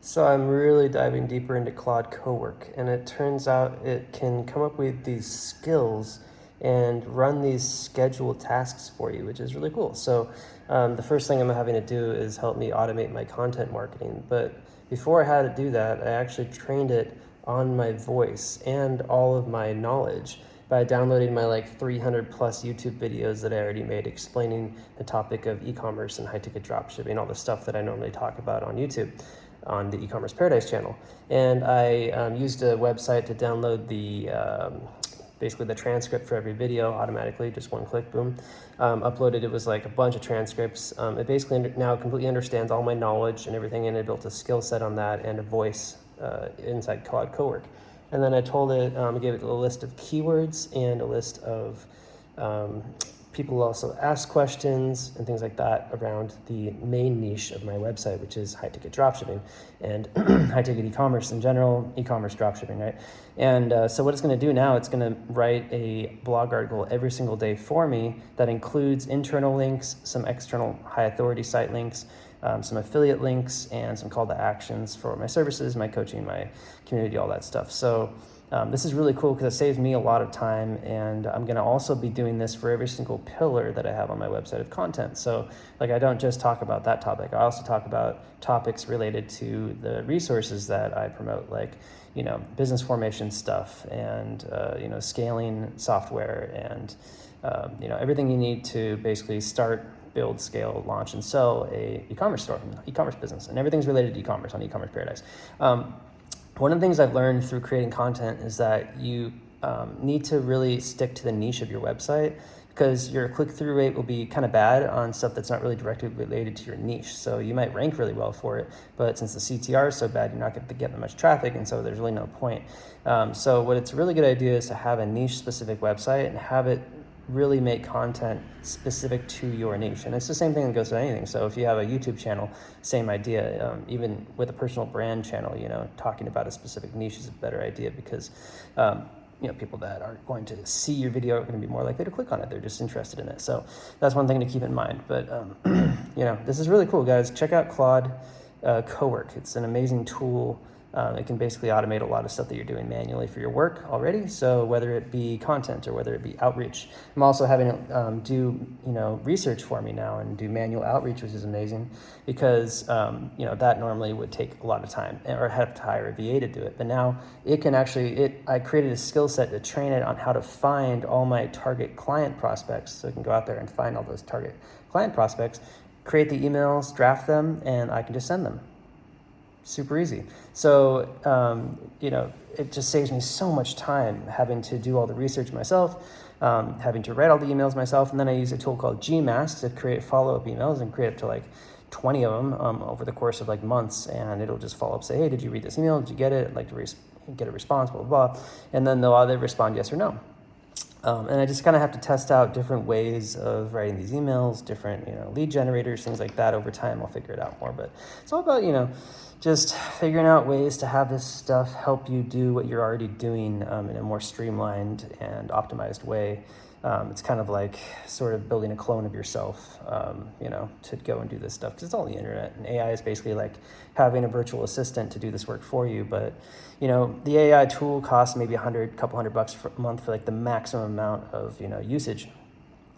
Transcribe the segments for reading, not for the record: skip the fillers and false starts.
So I'm really diving deeper into Claude Cowork, and it turns out it can come up with these skills and run these scheduled tasks for you, which is really cool. So the first thing I'm having to do is help me automate my content marketing. But before I had to do that, I actually trained it on my voice and all of my knowledge by downloading my 300 plus YouTube videos that I already made explaining the topic of e-commerce and high-ticket dropshipping, all the stuff that I normally talk about on YouTube on the e-commerce paradise channel. And I used a website to download the basically the transcript for every video automatically, just one click, boom. Uploaded, it was like a bunch of transcripts. It basically now completely understands all my knowledge and everything, and I built a skill set on that and a voice inside Claude Cowork. And then I told it, gave it a list of keywords and a list of people also ask questions and things like that around the main niche of my website, which is high-ticket dropshipping and high-ticket e-commerce in general, e-commerce dropshipping, right? And so what it's going to do now, it's going to write a blog article every single day for me that includes internal links, some external high-authority site links, some affiliate links, and some call to actions for my services, my coaching, my community, all that stuff. So this is really cool because it saves me a lot of time, and I'm going to also be doing this for every single pillar that I have on my website of content. So I don't just talk about that topic. I also talk about topics related to the resources that I promote, business formation stuff and, scaling software and, everything you need to basically start, build, scale, launch, and sell a e-commerce store, e-commerce business, and everything's related to e-commerce on e-commerce paradise. One of the things I've learned through creating content is that you need to really stick to the niche of your website, because your click-through rate will be kind of bad on stuff that's not really directly related to your niche. So you might rank really well for it, but since the CTR is so bad, you're not going to get that much traffic, and so there's really no point. So what it's a really good idea is to have a niche-specific website and have it really make content specific to your niche. And it's the same thing that goes to anything. So if you have a YouTube channel, same idea. Even with a personal brand channel, talking about a specific niche is a better idea, because people that are going to see your video are going to be more likely to click on it. They're just interested in it. So that's one thing to keep in mind. But this is really cool, guys. Check out Claude Cowork. It's an amazing tool. It can basically automate a lot of stuff that you're doing manually for your work already. So whether it be content or whether it be outreach, I'm also having it do research for me now and do manual outreach, which is amazing, because that normally would take a lot of time, or have to hire a VA to do it. But now it can actually, I created a skill set to train it on how to find all my target client prospects, so it can go out there and find all those target client prospects, create the emails, draft them, and I can just send them. Super easy. So, it just saves me so much time having to do all the research myself, having to write all the emails myself. And then I use a tool called Gmask to create follow-up emails, and create up to 20 of them over the course of months. And it'll just follow up, say, hey, did you read this email? Did you get it? I'd like to get a response, blah, blah, blah. And then they'll either respond yes or no. And I just kind of have to test out different ways of writing these emails, different, lead generators, things like that. Over time, I'll figure it out more. But it's all about, just figuring out ways to have this stuff help you do what you're already doing in a more streamlined and optimized way. It's kind of like sort of building a clone of yourself, to go and do this stuff, because it's all the internet. And AI is basically like having a virtual assistant to do this work for you. But, the AI tool costs maybe couple hundred bucks a month for the maximum amount of, usage.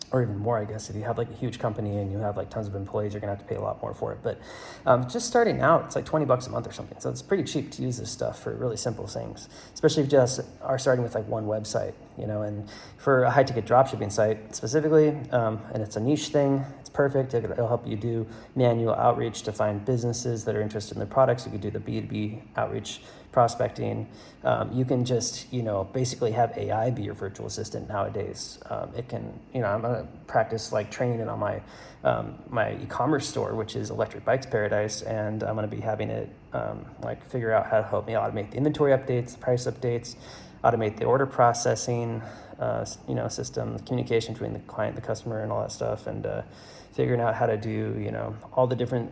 Or even more, I guess. If you have a huge company and you have tons of employees, you're gonna have to pay a lot more for it. But just starting out, it's $20 a month or something. So it's pretty cheap to use this stuff for really simple things, especially if you just are starting with one website, and for a high-ticket dropshipping site specifically, and it's a niche thing, it's perfect. It'll help you do manual outreach to find businesses that are interested in the products. You could do the B2B outreach, prospecting. You can just, basically have AI be your virtual assistant nowadays. It can, I'm gonna practice training it on my e-commerce store, which is Electric Bikes Paradise, and I'm gonna be having it figure out how to help me automate the inventory updates, the price updates, automate the order processing, system, communication between the client, the customer, and all that stuff, and figuring out how to do, all the different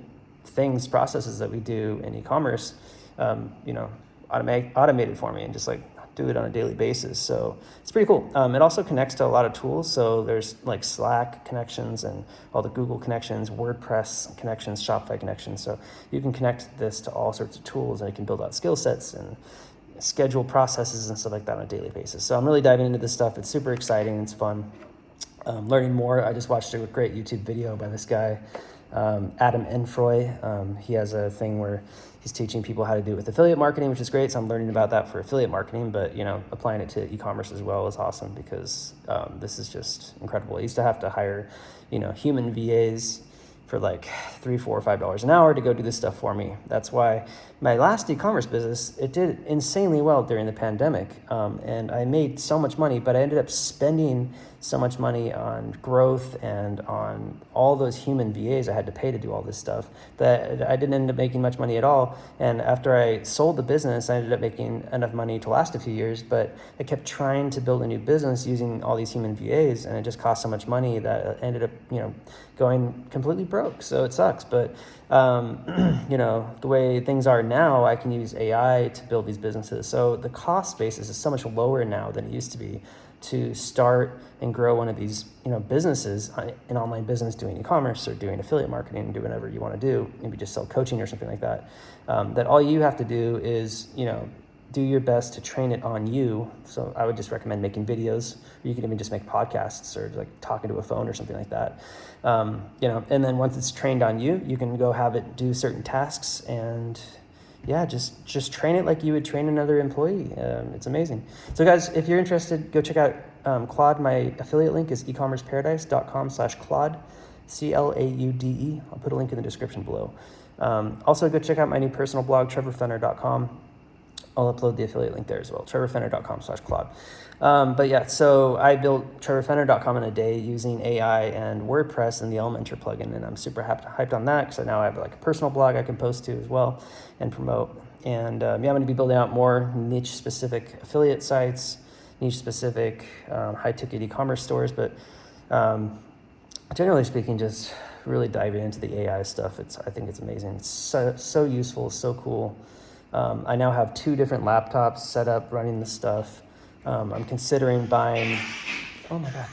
processes that we do in e-commerce, automated for me, and just do it on a daily basis. So it's pretty cool. It also connects to a lot of tools. So there's like Slack connections and all the Google connections, WordPress connections, Shopify connections. So you can connect this to all sorts of tools, and you can build out skill sets and schedule processes and stuff like that on a daily basis. So I'm really diving into this stuff. It's super exciting. It's fun. Learning more. I just watched a great YouTube video by this guy, Adam Enfroy. He has a thing where he's teaching people how to do it with affiliate marketing, which is great. So I'm learning about that for affiliate marketing, but applying it to e-commerce as well is awesome, because this is just incredible. I used to have to hire, human VAs for like $3, $4, $5 an hour to go do this stuff for me. That's why my last e-commerce business, it did insanely well during the pandemic. And I made so much money, but I ended up spending so much money on growth and on all those human VAs I had to pay to do all this stuff that I didn't end up making much money at all. And after I sold the business, I ended up making enough money to last a few years, but I kept trying to build a new business using all these human VAs, and it just cost so much money that it ended up, going completely broke. So it sucks. But, the way things are now, I can use AI to build these businesses. So the cost basis is so much lower now than it used to be to start and grow one of these, businesses, an online business doing e-commerce or doing affiliate marketing and do whatever you want to do, maybe just sell coaching or something like that. That all you have to do is, do your best to train it on you. So I would just recommend making videos. Or you can even just make podcasts or like talking to a phone or something like that. And then once it's trained on you, you can go have it do certain tasks and just train it like you would train another employee. It's amazing. So guys, if you're interested, go check out Claude. My affiliate link is ecommerceparadise.com/Claude, CLAUDE. I'll put a link in the description below. Also go check out my new personal blog, trevorfenner.com. I'll upload the affiliate link there as well, trevorfenner.com/Claude. So I built trevorfenner.com in a day using AI and WordPress and the Elementor plugin, and I'm super hyped on that because now I have like a personal blog I can post to as well and promote. And I'm going to be building out more niche-specific affiliate sites, niche-specific high-ticket e-commerce stores, but generally speaking, just really diving into the AI stuff. I think it's amazing. It's so useful, so cool. I now have 2 different laptops set up running this stuff. I'm considering buying, oh my God.